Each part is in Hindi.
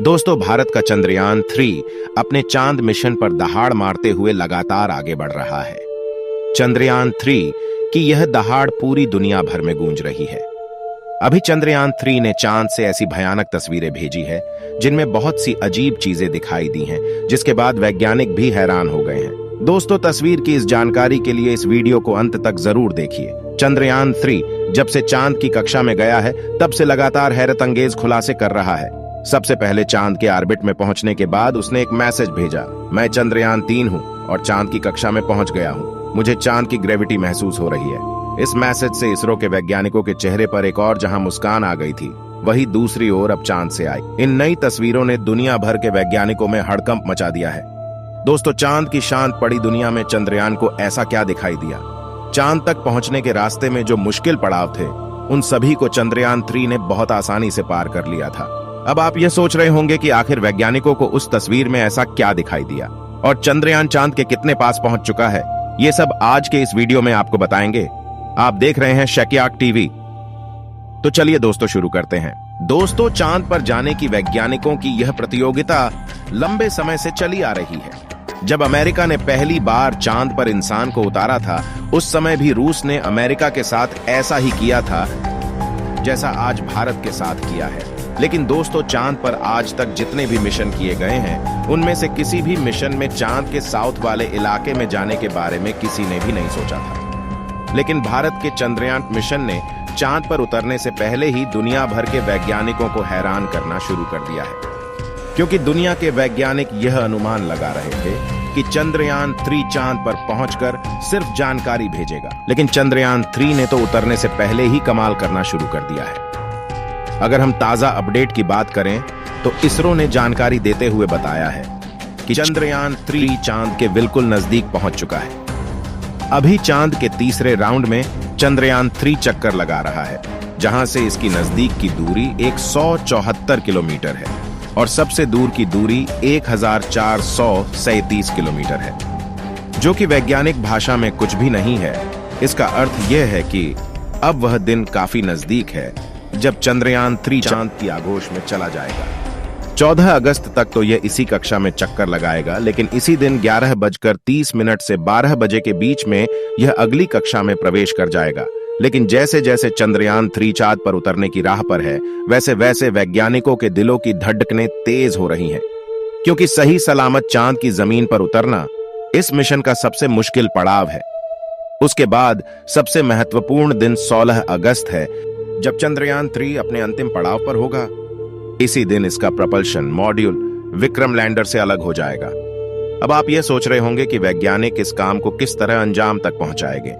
दोस्तों, भारत का चंद्रयान 3 अपने चांद मिशन पर दहाड़ मारते हुए लगातार आगे बढ़ रहा है। चंद्रयान 3 की यह दहाड़ पूरी दुनिया भर में गूंज रही है। अभी चंद्रयान 3 ने चांद से ऐसी भयानक तस्वीरें भेजी है जिनमें बहुत सी अजीब चीजें दिखाई दी हैं, जिसके बाद वैज्ञानिक भी हैरान हो गए हैं। दोस्तों, तस्वीर की इस जानकारी के लिए इस वीडियो को अंत तक जरूर देखिए। चंद्रयान 3 जब से चांद की कक्षा में गया है तब से लगातार हैरत अंगेज खुलासे कर रहा है। सबसे पहले चांद के ऑर्बिट में पहुंचने के बाद उसने एक मैसेज भेजा, मैं चंद्रयान 3 हूं और चांद की कक्षा में पहुंच गया हूं। मुझे चांद की ग्रेविटी महसूस हो रही है। इस मैसेज से इसरो के वैज्ञानिकों के चेहरे पर एक और जहां मुस्कान आ गई थी, वही दूसरी ओर अब चांद से आई इन नई तस्वीरों ने दुनिया भर के वैज्ञानिकों में हड़कंप मचा दिया है। दोस्तों, चांद की शांत पड़ी दुनिया में चंद्रयान को ऐसा क्या दिखाई दिया? चांद तक पहुंचने के रास्ते में जो मुश्किल पड़ाव थे, उन सभी को चंद्रयान 3 ने बहुत आसानी से पार कर लिया था। अब आप ये सोच रहे होंगे कि आखिर वैज्ञानिकों को उस तस्वीर में ऐसा क्या दिखाई दिया और चंद्रयान चांद के कितने पास पहुंच चुका है। ये सब आज के इस वीडियो में आपको बताएंगे। आप देख रहे हैं शक्याक टीवी। तो चलिए दोस्तों, शुरू करते हैं। दोस्तों, चांद पर जाने की वैज्ञानिकों की यह प्रतियोगिता लंबे समय से चली आ रही है। जब अमेरिका ने पहली बार चांद पर इंसान को उतारा था, उस समय भी रूस ने अमेरिका के साथ ऐसा ही किया था जैसा आज भारत के साथ किया है। लेकिन दोस्तों, चांद पर आज तक जितने भी मिशन किए गए हैं, उनमें से किसी भी मिशन में चांद के साउथ वाले इलाके में जाने के बारे में किसी ने भी नहीं सोचा था। लेकिन भारत के चंद्रयान मिशन ने चांद पर उतरने से पहले ही दुनिया भर के वैज्ञानिकों को हैरान करना शुरू कर दिया है, क्योंकि दुनिया के वैज्ञानिक यह अनुमान लगा रहे थे कि चंद्रयान 3 चांद पर पहुंचकर सिर्फ जानकारी भेजेगा। लेकिन चंद्रयान 3 ने तो उतरने से पहले ही कमाल करना शुरू कर दिया है। अगर हम ताजा अपडेट की बात करें तो इसरो ने जानकारी देते हुए बताया है कि चंद्रयान 3 चांद के बिल्कुल नजदीक पहुंच चुका है। अभी चांद के तीसरे राउंड में चंद्रयान 3 चक्कर लगा रहा है, जहां से इसकी नजदीक की दूरी 174 किलोमीटर है और सबसे दूर की दूरी 1437 किलोमीटर है, जो कि वैज्ञानिक भाषा में कुछ भी नहीं है। इसका अर्थ यह है कि अब वह दिन काफी नजदीक है जब चंद्रयान 3 चांद की आगोश में चला जाएगा। 14 अगस्त तक तो यह इसी कक्षा में चक्कर लगाएगा, लेकिन इसी दिन 11:30 से 12 बजे के बीच में यह अगली कक्षा में प्रवेश कर जाएगा। लेकिन जैसे जैसे चंद्रयान 3 चांद पर उतरने की राह पर है, वैसे वैसे वैज्ञानिकों के दिलों की धड़कनें तेज हो रही हैं, क्योंकि सही सलामत चांद की जमीन पर उतरना इस मिशन का सबसे मुश्किल पड़ाव है। उसके बाद सबसे महत्वपूर्ण दिन 16 अगस्त है, जब चंद्रयान 3 अपने अंतिम पड़ाव पर होगा। इसी दिन इसका प्रपल्शन मॉड्यूल विक्रम लैंडर से अलग हो जाएगा। अब आप यह सोच रहे होंगे कि वैज्ञानिक इस काम को किस तरह अंजाम तक पहुंचाएंगे।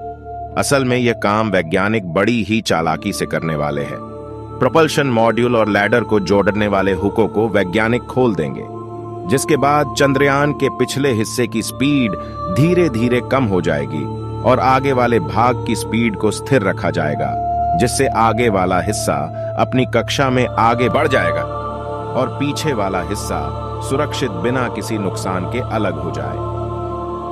असल में यह काम वैज्ञानिक बड़ी ही चालाकी से करने वाले हैं। प्रपल्शन मॉड्यूल और लैडर को जोड़ने वाले हुकों को वैज्ञानिक खोल देंगे, जिसके बाद चंद्रयान के पिछले हिस्से की स्पीड धीरे धीरे कम हो जाएगी और आगे वाले भाग की स्पीड को स्थिर रखा जाएगा, जिससे आगे वाला हिस्सा अपनी कक्षा में आगे बढ़ जाएगा और पीछे वाला हिस्सा सुरक्षित बिना किसी नुकसान के अलग हो जाए।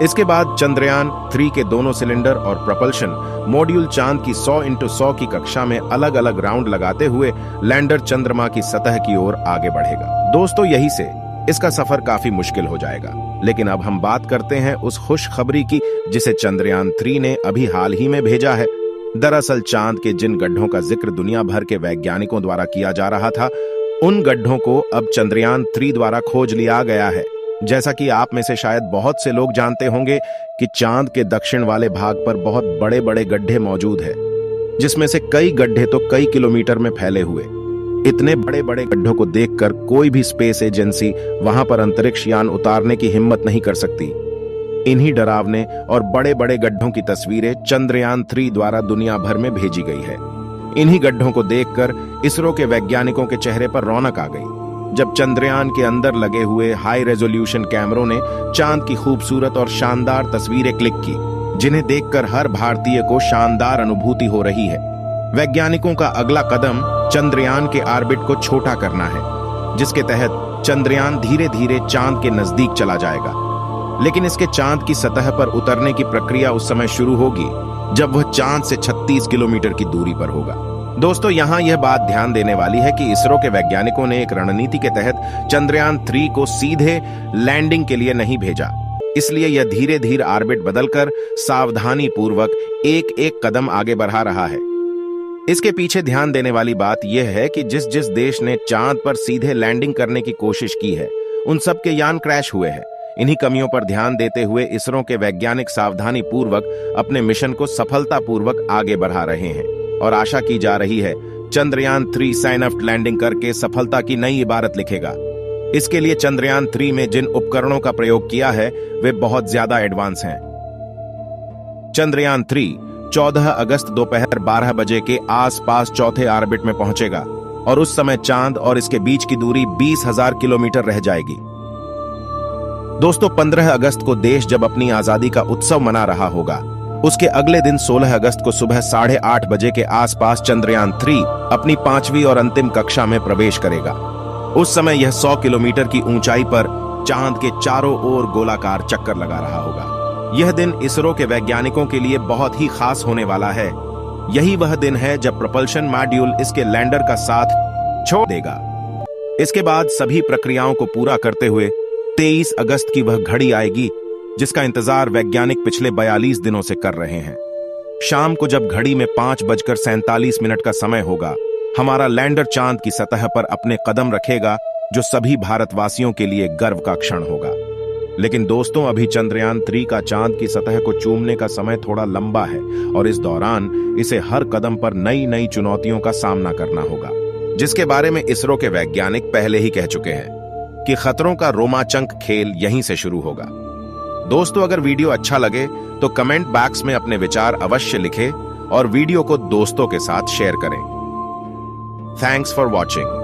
इसके बाद चंद्रयान 3 के दोनों सिलेंडर और प्रपल्शन मॉड्यूल चांद की 100x100 की कक्षा में अलग अलग राउंड लगाते हुए लैंडर चंद्रमा की सतह की ओर आगे बढ़ेगा। दोस्तों, यही से इसका सफर काफी मुश्किल हो जाएगा। लेकिन अब हम बात करते हैं उस खुशखबरी की जिसे चंद्रयान 3 ने अभी हाल ही में भेजा है। दरअसल चांद के जिन गड्ढों का जिक्र दुनिया भर के वैज्ञानिकों द्वारा किया जा रहा था, उन गड्ढों को अब चंद्रयान 3 द्वारा खोज लिया गया है। जैसा कि आप में से शायद बहुत से लोग जानते होंगे कि चांद के दक्षिण वाले भाग पर बहुत बड़े बड़े गड्ढे मौजूद हैं, जिसमें से कई गड्ढे तो कई किलोमीटर में फैले हुए। इतने बड़े बड़े गड्ढों को देखकर कोई भी स्पेस एजेंसी वहां पर अंतरिक्ष यान उतारने की हिम्मत नहीं कर सकती। इन्हीं डरावने और बड़े बड़े गड्ढों की तस्वीरें चंद्रयान 3 द्वारा दुनिया भर में भेजी गई है। इन्हीं गड्ढों को देखकर इसरो के वैज्ञानिकों के चेहरे पर रौनक आ गई, जब चंद्रयान के अंदर लगे हुए हाई रेजोल्यूशन कैमरों ने चांद की खूबसूरत और शानदार तस्वीरें क्लिक की, जिन्हें देखकर हर भारतीय को शानदार अनुभूति हो रही है। वैज्ञानिकों का अगला कदम चंद्रयान के ऑर्बिट को छोटा करना है, जिसके तहत चंद्रयान धीरे धीरे चांद के नजदीक चला जाएगा। लेकिन इसके चांद की सतह पर उतरने की प्रक्रिया उस समय शुरू होगी जब वह चांद से 36 किलोमीटर की दूरी पर होगा। दोस्तों, यहाँ यह बात ध्यान देने वाली है कि इसरो के वैज्ञानिकों ने एक रणनीति के तहत चंद्रयान 3 को सीधे लैंडिंग के लिए नहीं भेजा। इसलिए यह धीरे धीरे ऑर्बिट बदलकर सावधानी पूर्वक एक एक कदम आगे बढ़ा रहा है। इसके पीछे ध्यान देने वाली बात यह है कि जिस जिस देश ने चांद पर सीधे लैंडिंग करने की कोशिश की है, उन सब के यान क्रैश हुए हैं। इन्हीं कमियों पर ध्यान देते हुए इसरो के वैज्ञानिक सावधानी पूर्वक अपने मिशन को सफलतापूर्वक आगे बढ़ा रहे हैं और आशा की जा रही है चंद्रयान 3 सॉफ्ट लैंडिंग करके सफलता की नई इबारत लिखेगा। इसके लिए चंद्रयान 3 में जिन उपकरणों का प्रयोग किया है वे बहुत ज्यादा एडवांस हैं। चंद्रयान 3 14 अगस्त दोपहर 12 बजे के आसपास चौथे ऑर्बिट में पहुंचेगा और उस समय चांद और इसके बीच की दूरी 20,000 किलोमीटर रह जाएगी। दोस्तों, 15 अगस्त को देश जब अपनी आजादी का उत्सव मना रहा होगा, उसके अगले दिन 16 अगस्त को सुबह 8:30 बजे के आसपास चंद्रयान 3 अपनी 5वीं और अंतिम कक्षा में प्रवेश करेगा। उस समय यह 100 किलोमीटर की ऊंचाई पर चांद के चारों ओर गोलाकार चक्कर लगा रहा होगा। यह दिन इसरो के वैज्ञानिकों के लिए बहुत ही खास होने वाला है। यही वह दिन है जब propulsion मॉड्यूल इसके लैंडर का साथ छोड़ देगा। इसके बाद सभी प्रक्रियाओं को पूरा करते हुए 23 अगस्त की वह घड़ी आएगी जिसका इंतजार वैज्ञानिक पिछले 42 दिनों से कर रहे हैं। शाम को जब घड़ी में 5:47 का समय होगा, हमारा लैंडर चांद की सतह पर अपने कदम रखेगा, जो सभी भारतवासियों के लिए गर्व का क्षण होगा। लेकिन दोस्तों, अभी चंद्रयान 3 का चांद की सतह को चूमने का समय थोड़ा लंबा है और इस दौरान इसे हर कदम पर नई नई चुनौतियों का सामना करना होगा, जिसके बारे में इसरो के वैज्ञानिक पहले ही कह चुके हैं कि खतरों का रोमांचक खेल यहीं से शुरू होगा। दोस्तों, अगर वीडियो अच्छा लगे तो कमेंट बॉक्स में अपने विचार अवश्य लिखें और वीडियो को दोस्तों के साथ शेयर करें। Thanks for watching.